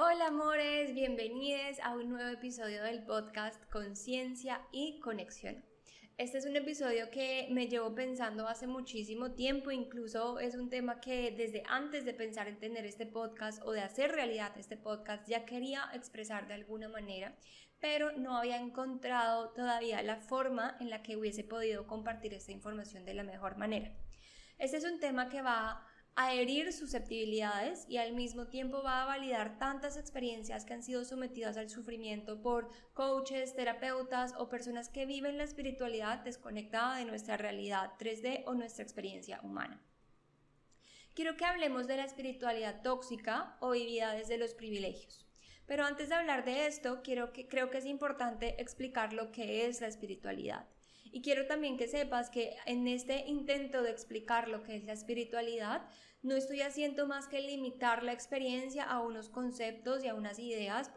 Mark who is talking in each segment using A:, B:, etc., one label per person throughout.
A: Hola amores, bienvenidos a un nuevo episodio del podcast Conciencia y Conexión. Este es un episodio que me llevo pensando hace muchísimo tiempo, incluso es un tema que desde antes de pensar en tener este podcast o de hacer realidad este podcast ya quería expresar de alguna manera, pero no había encontrado todavía la forma en la que hubiese podido compartir esta información de la mejor manera. Este es un tema que va a herir susceptibilidades y al mismo tiempo va a validar tantas experiencias que han sido sometidas al sufrimiento por coaches, terapeutas o personas que viven la espiritualidad desconectada de nuestra realidad 3D o nuestra experiencia humana. Quiero que hablemos de la espiritualidad tóxica o vivida desde los privilegios. Pero antes de hablar de esto, creo que es importante explicar lo que es la espiritualidad. Y quiero también que sepas que en este intento de explicar lo que es la espiritualidad, no estoy haciendo más que limitar la experiencia a unos conceptos y a unas ideas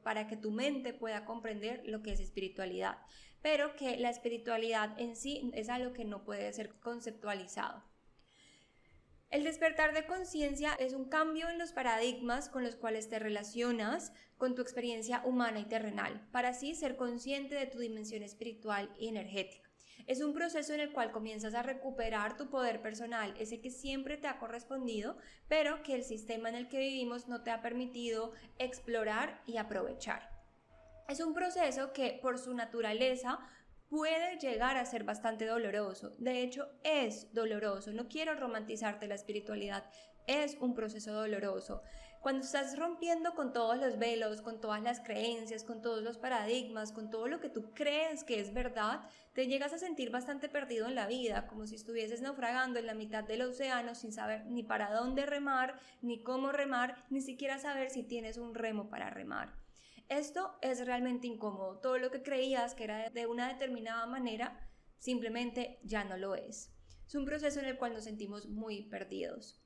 A: para que tu mente pueda comprender lo que es espiritualidad, pero que la espiritualidad en sí es algo que no puede ser conceptualizado. El despertar de conciencia es un cambio en los paradigmas con los cuales te relacionas con tu experiencia humana y terrenal, para así ser consciente de tu dimensión espiritual y energética. Es un proceso en el cual comienzas a recuperar tu poder personal, ese que siempre te ha correspondido, pero que el sistema en el que vivimos no te ha permitido explorar y aprovechar. Es un proceso que por su naturaleza puede llegar a ser bastante doloroso. De hecho, es doloroso. No quiero romantizarte la espiritualidad. Es un proceso doloroso. Cuando estás rompiendo con todos los velos, con todas las creencias, con todos los paradigmas, con todo lo que tú crees que es verdad, te llegas a sentir bastante perdido en la vida, como si estuvieses naufragando en la mitad del océano sin saber ni para dónde remar, ni cómo remar, ni siquiera saber si tienes un remo para remar. Esto es realmente incómodo. Todo lo que creías que era de una determinada manera, simplemente ya no lo es. Es un proceso en el cual nos sentimos muy perdidos.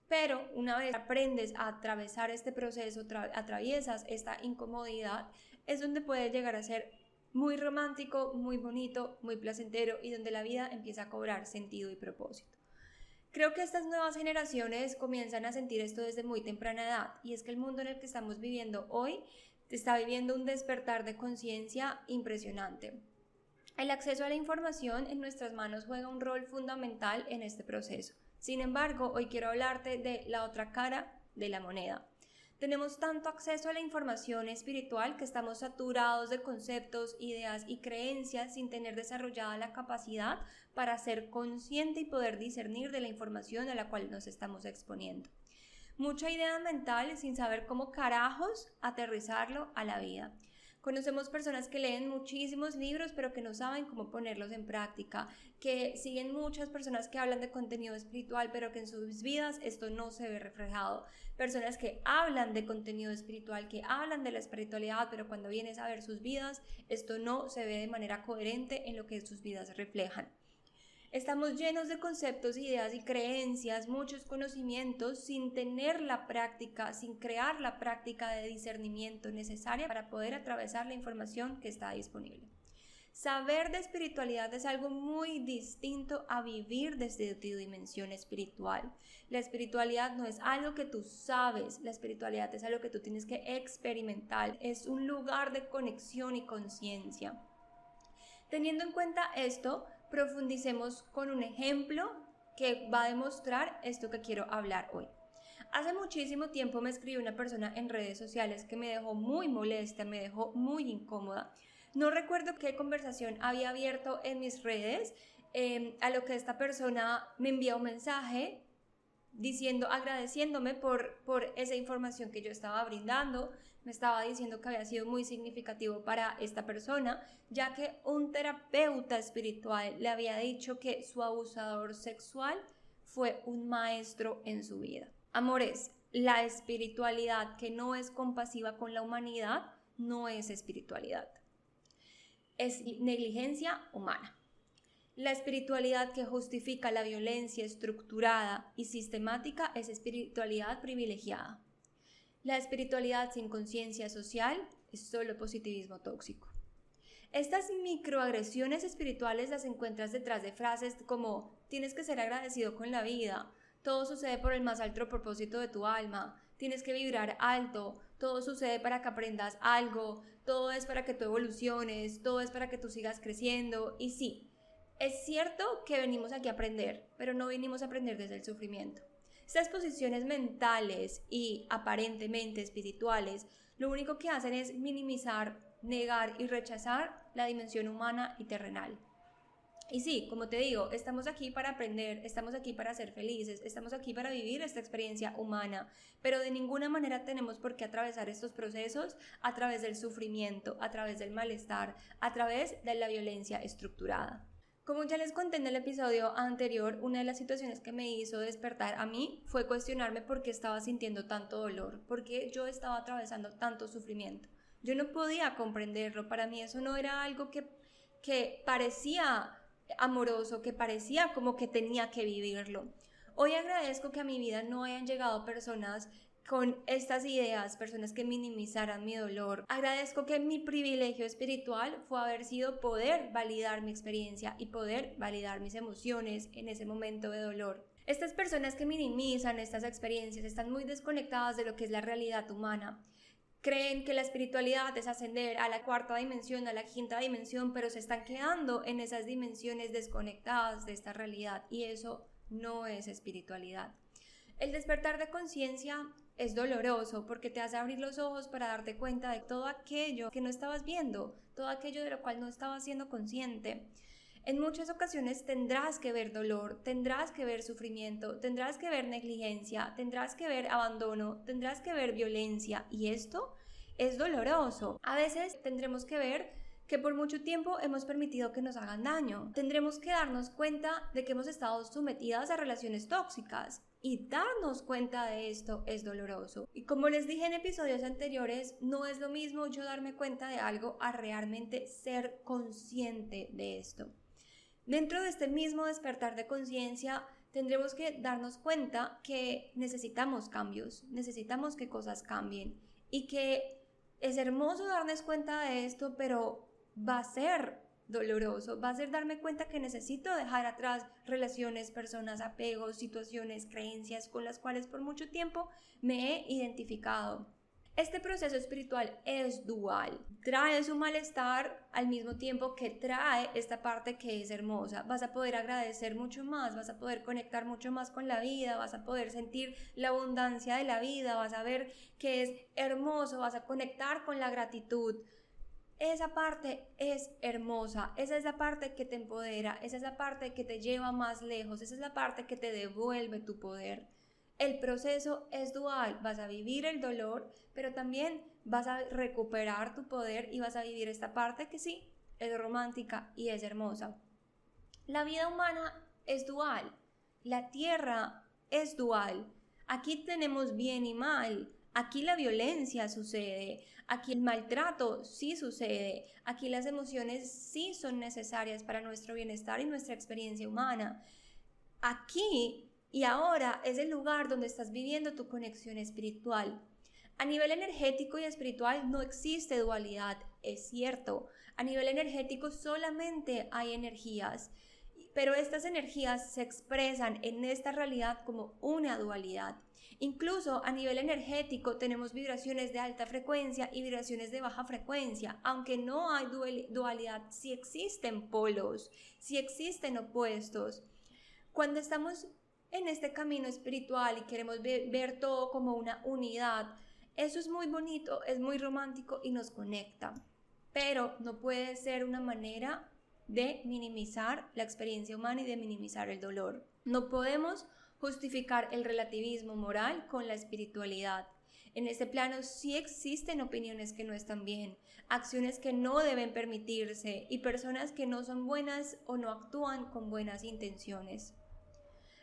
A: Pero una vez aprendes a atravesar este proceso, atraviesas esta incomodidad, es donde puede llegar a ser muy romántico, muy bonito, muy placentero y donde la vida empieza a cobrar sentido y propósito. Creo que estas nuevas generaciones comienzan a sentir esto desde muy temprana edad, y es que el mundo en el que estamos viviendo hoy está viviendo un despertar de conciencia impresionante. El acceso a la información en nuestras manos juega un rol fundamental en este proceso. Sin embargo, hoy quiero hablarte de la otra cara de la moneda. Tenemos tanto acceso a la información espiritual que estamos saturados de conceptos, ideas y creencias sin tener desarrollada la capacidad para ser consciente y poder discernir de la información a la cual nos estamos exponiendo. Mucha idea mental sin saber cómo carajos aterrizarlo a la vida. Conocemos personas que leen muchísimos libros pero que no saben cómo ponerlos en práctica, que siguen muchas personas que hablan de contenido espiritual pero que en sus vidas esto no se ve reflejado. Personas que hablan de contenido espiritual, que hablan de la espiritualidad, pero cuando vienes a ver sus vidas, esto no se ve de manera coherente en lo que sus vidas reflejan. Estamos llenos de conceptos, ideas y creencias, muchos conocimientos sin tener la práctica, sin crear la práctica de discernimiento necesaria para poder atravesar la información que está disponible. Saber de espiritualidad es algo muy distinto a vivir desde tu dimensión espiritual. La espiritualidad no es algo que tú sabes, la espiritualidad es algo que tú tienes que experimentar, es un lugar de conexión y conciencia. Teniendo en cuenta esto, profundicemos con un ejemplo que va a demostrar esto que quiero hablar hoy. Hace muchísimo tiempo me escribió una persona en redes sociales que me dejó muy molesta, me dejó muy incómoda. No recuerdo qué conversación había abierto en mis redes, a lo que esta persona me envía un mensaje agradeciéndome por esa información que yo estaba brindando. Me estaba diciendo que había sido muy significativo para esta persona, ya que un terapeuta espiritual le había dicho que su abusador sexual fue un maestro en su vida. Amores, la espiritualidad que no es compasiva con la humanidad no es espiritualidad, es negligencia humana. La espiritualidad que justifica la violencia estructurada y sistemática es espiritualidad privilegiada. La espiritualidad sin conciencia social es solo positivismo tóxico. Estas microagresiones espirituales las encuentras detrás de frases como tienes que ser agradecido con la vida, todo sucede por el más alto propósito de tu alma, tienes que vibrar alto, todo sucede para que aprendas algo, todo es para que tú evoluciones, todo es para que tú sigas creciendo. Y sí, es cierto que venimos aquí a aprender, pero no venimos a aprender desde el sufrimiento. Estas posiciones mentales y aparentemente espirituales lo único que hacen es minimizar, negar y rechazar la dimensión humana y terrenal. Y sí, como te digo, estamos aquí para aprender, estamos aquí para ser felices, estamos aquí para vivir esta experiencia humana, pero de ninguna manera tenemos por qué atravesar estos procesos a través del sufrimiento, a través del malestar, a través de la violencia estructurada. Como ya les conté en el episodio anterior, una de las situaciones que me hizo despertar a mí fue cuestionarme por qué estaba sintiendo tanto dolor, por qué yo estaba atravesando tanto sufrimiento. Yo no podía comprenderlo, para mí eso no era algo que parecía amoroso, que parecía como que tenía que vivirlo. Hoy agradezco que a mi vida no hayan llegado personas con estas ideas, personas que minimizaran mi dolor. Agradezco que mi privilegio espiritual fue haber sido poder validar mi experiencia y poder validar mis emociones en ese momento de dolor. Estas personas que minimizan estas experiencias están muy desconectadas de lo que es la realidad humana. Creen que la espiritualidad es ascender a la cuarta dimensión, a la quinta dimensión, pero se están quedando en esas dimensiones desconectadas de esta realidad y eso no es espiritualidad. El despertar de conciencia es doloroso porque te hace abrir los ojos para darte cuenta de todo aquello que no estabas viendo, todo aquello de lo cual no estabas siendo consciente. En muchas ocasiones tendrás que ver dolor, tendrás que ver sufrimiento, tendrás que ver negligencia, tendrás que ver abandono, tendrás que ver violencia y esto es doloroso. A veces tendremos que ver que por mucho tiempo hemos permitido que nos hagan daño. Tendremos que darnos cuenta de que hemos estado sometidas a relaciones tóxicas. Y darnos cuenta de esto es doloroso. Y como les dije en episodios anteriores, no es lo mismo yo darme cuenta de algo a realmente ser consciente de esto. Dentro de este mismo despertar de conciencia, tendremos que darnos cuenta que necesitamos cambios, necesitamos que cosas cambien y que es hermoso darnos cuenta de esto, pero va a ser doloroso, va a ser darme cuenta que necesito dejar atrás relaciones, personas, apegos, situaciones, creencias con las cuales por mucho tiempo me he identificado. Este proceso espiritual es dual, trae su malestar al mismo tiempo que trae esta parte que es hermosa. Vas a poder agradecer mucho más, vas a poder conectar mucho más con la vida, vas a poder sentir la abundancia de la vida, vas a ver que es hermoso, vas a conectar con la gratitud. Esa parte es hermosa, esa es la parte que te empodera, esa es la parte que te lleva más lejos, esa es la parte que te devuelve tu poder. El proceso es dual, vas a vivir el dolor, pero también vas a recuperar tu poder y vas a vivir esta parte que sí, es romántica y es hermosa. La vida humana es dual, la tierra es dual, aquí tenemos bien y mal. Aquí la violencia sucede, aquí el maltrato sí sucede, aquí las emociones sí son necesarias para nuestro bienestar y nuestra experiencia humana. Aquí y ahora es el lugar donde estás viviendo tu conexión espiritual. A nivel energético y espiritual no existe dualidad, es cierto. A nivel energético solamente hay energías, pero estas energías se expresan en esta realidad como una dualidad. Incluso a nivel energético tenemos vibraciones de alta frecuencia y vibraciones de baja frecuencia. Aunque no hay dualidad, sí existen polos, sí existen opuestos. Cuando estamos en este camino espiritual y queremos ver todo como una unidad, eso es muy bonito, es muy romántico y nos conecta. Pero no puede ser una manera de minimizar la experiencia humana y de minimizar el dolor. No podemos justificar el relativismo moral con la espiritualidad. En este plano sí existen opiniones que no están bien, acciones que no deben permitirse y personas que no son buenas o no actúan con buenas intenciones.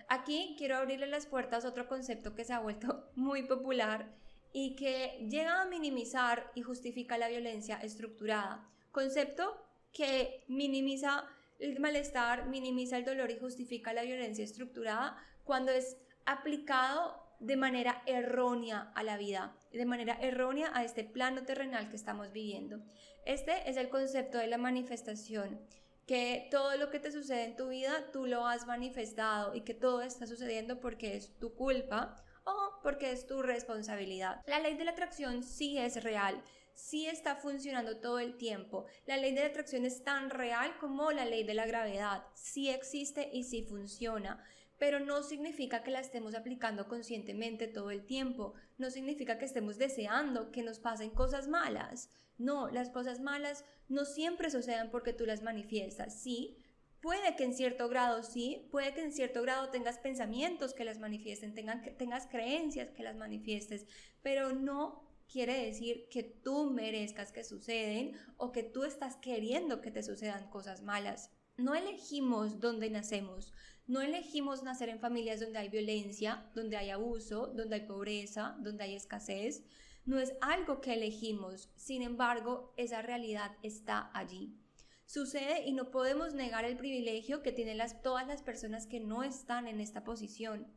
A: Aquí quiero abrirle las puertas a otro concepto que se ha vuelto muy popular y que llega a minimizar y justifica la violencia estructurada. Concepto que minimiza el malestar, minimiza el dolor y justifica la violencia estructurada cuando es aplicado de manera errónea a la vida, de manera errónea a este plano terrenal que estamos viviendo. Este es el concepto de la manifestación, que todo lo que te sucede en tu vida tú lo has manifestado y que todo está sucediendo porque es tu culpa o porque es tu responsabilidad. La ley de la atracción sí es real, sí está funcionando todo el tiempo. La ley de la atracción es tan real como la ley de la gravedad, sí existe y sí funciona. Pero no significa que la estemos aplicando conscientemente todo el tiempo, no significa que estemos deseando que nos pasen cosas malas. No, las cosas malas no siempre suceden porque tú las manifiestas, sí. Puede que en cierto grado sí, puede que en cierto grado tengas pensamientos que las manifiesten, tengas creencias que las manifiestes, pero no quiere decir que tú merezcas que suceden o que tú estás queriendo que te sucedan cosas malas. No elegimos dónde nacemos, no elegimos nacer en familias donde hay violencia, donde hay abuso, donde hay pobreza, donde hay escasez. No es algo que elegimos, sin embargo, esa realidad está allí. Sucede y no podemos negar el privilegio que tienen todas las personas que no están en esta posición.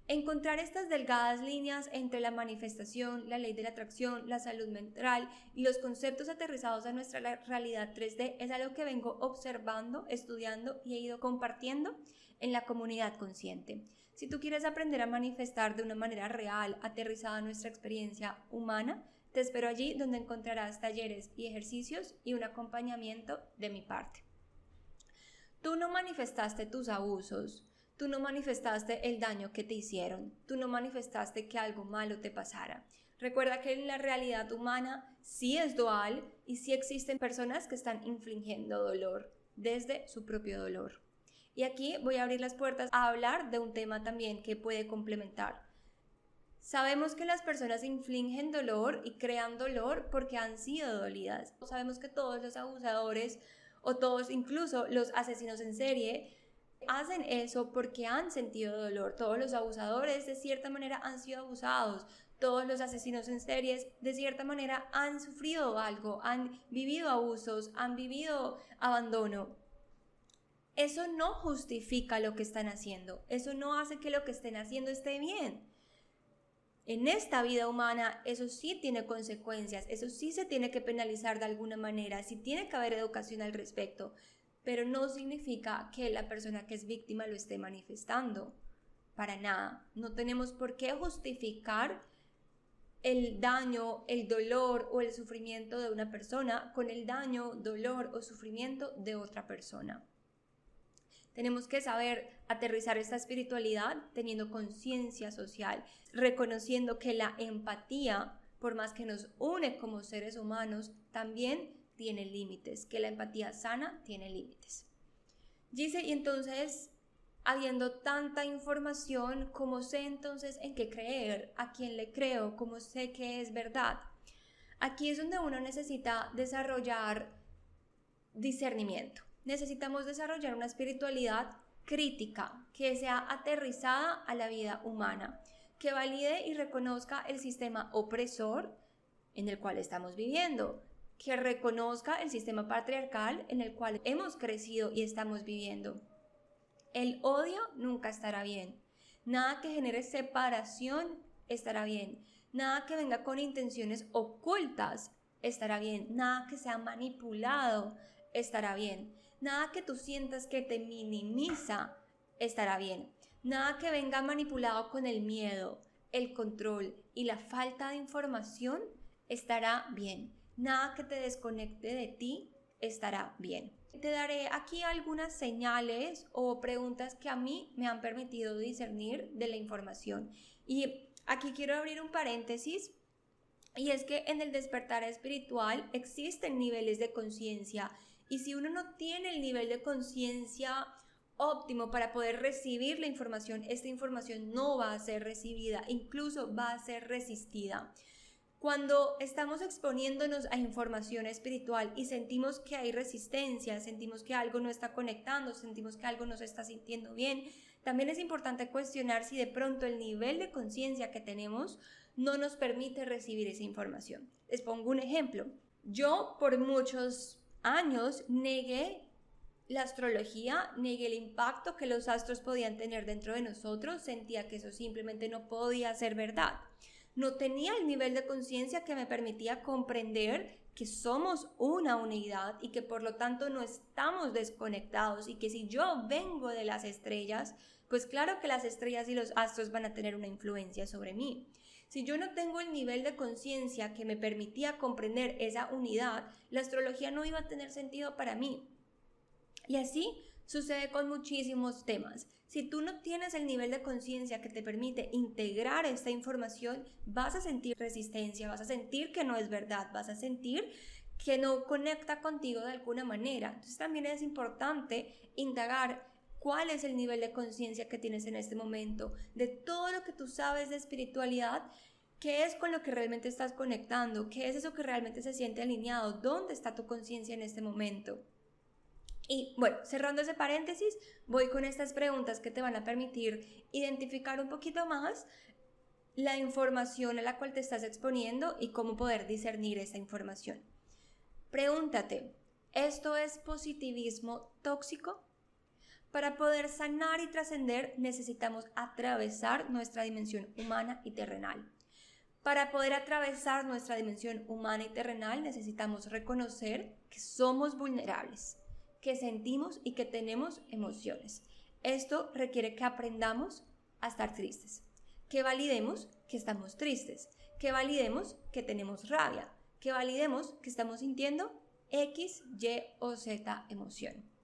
A: Encontrar estas delgadas líneas entre la manifestación, la ley de la atracción, la salud mental y los conceptos aterrizados a nuestra realidad 3D es algo que vengo observando, estudiando y he ido compartiendo en la comunidad consciente. Si tú quieres aprender a manifestar de una manera real, aterrizada a nuestra experiencia humana, te espero allí donde encontrarás talleres y ejercicios y un acompañamiento de mi parte. Tú no manifestaste tus abusos. Tú no manifestaste el daño que te hicieron, tú no manifestaste que algo malo te pasara. Recuerda que en la realidad humana sí es dual y sí existen personas que están infligiendo dolor desde su propio dolor. Y aquí voy a abrir las puertas a hablar de un tema también que puede complementar. Sabemos que las personas infligen dolor y crean dolor porque han sido dolidas. Sabemos que todos los abusadores o todos, incluso los asesinos en serie, hacen eso porque han sentido dolor. Todos los abusadores de cierta manera han sido abusados. Todos los asesinos en series de cierta manera han sufrido algo, han vivido abusos, han vivido abandono. Eso no justifica lo que están haciendo. Eso no hace que lo que estén haciendo esté bien. En esta vida humana eso sí tiene consecuencias, eso sí se tiene que penalizar de alguna manera, sí tiene que haber educación al respecto. Pero no significa que la persona que es víctima lo esté manifestando. Para nada. No tenemos por qué justificar el daño, el dolor o el sufrimiento de una persona con el daño, dolor o sufrimiento de otra persona. Tenemos que saber aterrizar esta espiritualidad teniendo conciencia social, reconociendo que la empatía, por más que nos une como seres humanos, también tiene límites, que la empatía sana tiene límites. Dice, y entonces, habiendo tanta información, ¿cómo sé entonces en qué creer? ¿A quién le creo? ¿Cómo sé que es verdad? Aquí es donde uno necesita desarrollar discernimiento. Necesitamos desarrollar una espiritualidad crítica, que sea aterrizada a la vida humana, que valide y reconozca el sistema opresor en el cual estamos viviendo, que reconozca el sistema patriarcal en el cual hemos crecido y estamos viviendo. El odio nunca estará bien. Nada que genere separación estará bien. Nada que venga con intenciones ocultas estará bien. Nada que sea manipulado estará bien. Nada que tú sientas que te minimiza estará bien. Nada que venga manipulado con el miedo, el control y la falta de información estará bien. Nada que te desconecte de ti estará bien. Te daré aquí algunas señales o preguntas que a mí me han permitido discernir de la información. Y aquí quiero abrir un paréntesis, y es que en el despertar espiritual existen niveles de conciencia, y si uno no tiene el nivel de conciencia óptimo para poder recibir la información, esta información no va a ser recibida, incluso va a ser resistida. Cuando estamos exponiéndonos a información espiritual y sentimos que hay resistencia, sentimos que algo no está conectando, sentimos que algo no se está sintiendo bien, también es importante cuestionar si de pronto el nivel de conciencia que tenemos no nos permite recibir esa información. Les pongo un ejemplo. Yo por muchos años negué la astrología, negué el impacto que los astros podían tener dentro de nosotros, sentía que eso simplemente no podía ser verdad. No tenía el nivel de conciencia que me permitía comprender que somos una unidad y que por lo tanto no estamos desconectados, y que si yo vengo de las estrellas, pues claro que las estrellas y los astros van a tener una influencia sobre mí. Si yo no tengo el nivel de conciencia que me permitía comprender esa unidad, la astrología no iba a tener sentido para mí. Y así sucede con muchísimos temas. Si tú no tienes el nivel de conciencia que te permite integrar esta información, vas a sentir resistencia, vas a sentir que no es verdad, vas a sentir que no conecta contigo de alguna manera. Entonces también es importante indagar cuál es el nivel de conciencia que tienes en este momento, de todo lo que tú sabes de espiritualidad, qué es con lo que realmente estás conectando, qué es eso que realmente se siente alineado, dónde está tu conciencia en este momento. Y bueno, cerrando ese paréntesis, voy con estas preguntas que te van a permitir identificar un poquito más la información a la cual te estás exponiendo y cómo poder discernir esa información. Pregúntate, ¿esto es positivismo tóxico? Para poder sanar y trascender necesitamos atravesar nuestra dimensión humana y terrenal. Para poder atravesar nuestra dimensión humana y terrenal necesitamos reconocer que somos vulnerables, que sentimos y que tenemos emociones. Esto requiere que aprendamos a estar tristes, que validemos que estamos tristes, que validemos que tenemos rabia, que validemos que estamos sintiendo X, Y o Z emoción.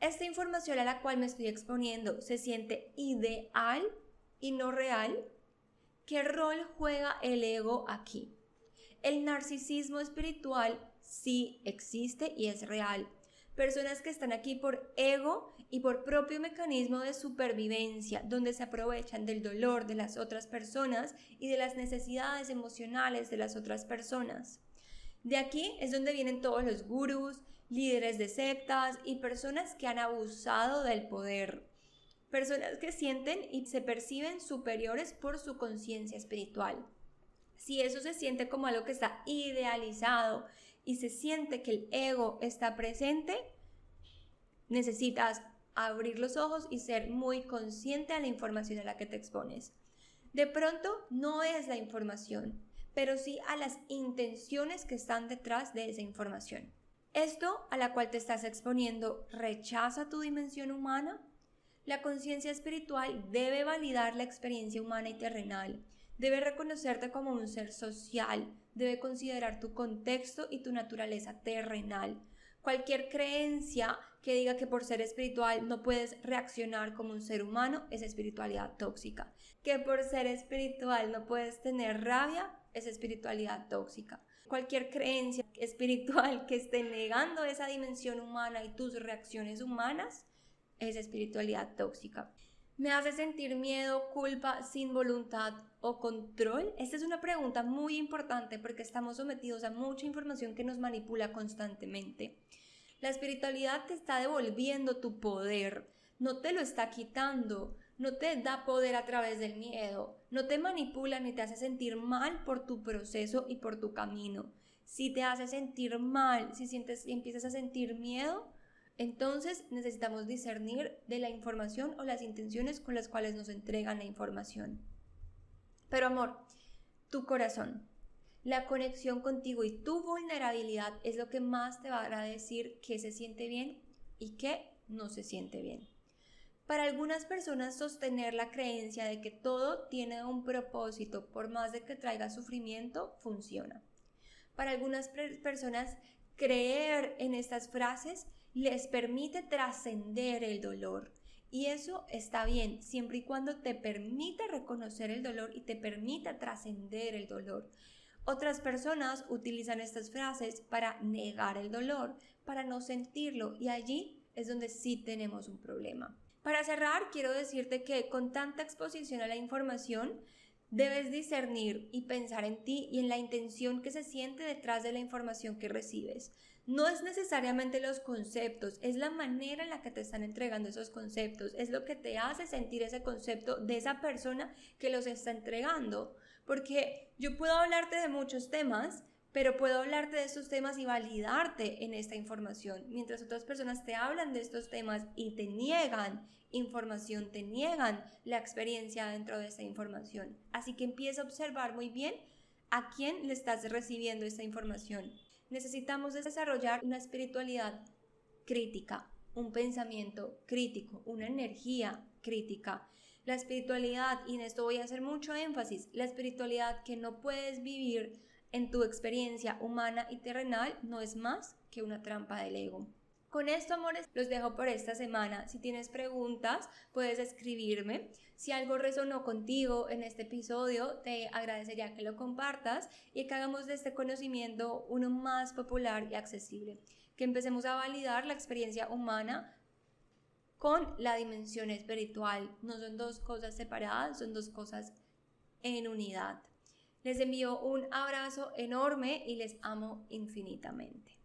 A: Esta información a la cual me estoy exponiendo se siente ideal y no real. ¿Qué rol juega el ego aquí? El narcisismo espiritual sí existe y es real. Personas que están aquí por ego y por propio mecanismo de supervivencia, donde se aprovechan del dolor de las otras personas y de las necesidades emocionales de las otras personas. De aquí es donde vienen todos los gurús, líderes de sectas y personas que han abusado del poder. Personas que sienten y se perciben superiores por su conciencia espiritual. Si eso se siente como algo que está idealizado y se siente que el ego está presente, necesitas abrir los ojos y ser muy consciente a la información a la que te expones. De pronto no es la información, pero sí a las intenciones que están detrás de esa información. Esto a la cual te estás exponiendo rechaza tu dimensión humana. La conciencia espiritual debe validar la experiencia humana y terrenal. Debe reconocerte como un ser social, debe considerar tu contexto y tu naturaleza terrenal. Cualquier creencia que diga que por ser espiritual no puedes reaccionar como un ser humano es espiritualidad tóxica. Que por ser espiritual no puedes tener rabia es espiritualidad tóxica. Cualquier creencia espiritual que esté negando esa dimensión humana y tus reacciones humanas es espiritualidad tóxica. ¿Me hace sentir miedo, culpa, sin voluntad o control? Esta es una pregunta muy importante porque estamos sometidos a mucha información que nos manipula constantemente. La espiritualidad te está devolviendo tu poder, no te lo está quitando, no te da poder a través del miedo, no te manipula ni te hace sentir mal por tu proceso y por tu camino. Si te hace sentir mal, si empiezas a sentir miedo, entonces necesitamos discernir de la información o las intenciones con las cuales nos entregan la información. Pero amor, tu corazón, la conexión contigo y tu vulnerabilidad es lo que más te va a decir qué se siente bien y qué no se siente bien. Para algunas personas sostener la creencia de que todo tiene un propósito por más de que traiga sufrimiento funciona. Para algunas personas creer en estas frases les permite trascender el dolor. Y eso está bien, siempre y cuando te permita reconocer el dolor y te permita trascender el dolor. Otras personas utilizan estas frases para negar el dolor, para no sentirlo, y allí es donde sí tenemos un problema. Para cerrar, quiero decirte que con tanta exposición a la información, debes discernir y pensar en ti y en la intención que se siente detrás de la información que recibes. No es necesariamente los conceptos, es la manera en la que te están entregando esos conceptos, es lo que te hace sentir ese concepto de esa persona que los está entregando. Porque yo puedo hablarte de muchos temas, pero puedo hablarte de estos temas y validarte en esta información, mientras otras personas te hablan de estos temas y te niegan información, te niegan la experiencia dentro de esta información. Así que empieza a observar muy bien a quién le estás recibiendo esta información. Necesitamos desarrollar una espiritualidad crítica, un pensamiento crítico, una energía crítica. La espiritualidad, y en esto voy a hacer mucho énfasis, la espiritualidad que no puedes vivir en tu experiencia humana y terrenal no es más que una trampa del ego. Con esto, amores, los dejo por esta semana. Si tienes preguntas, puedes escribirme. Si algo resonó contigo en este episodio, te agradecería que lo compartas y que hagamos de este conocimiento uno más popular y accesible. Que empecemos a validar la experiencia humana con la dimensión espiritual. No son dos cosas separadas, son dos cosas en unidad. Les envío un abrazo enorme y les amo infinitamente.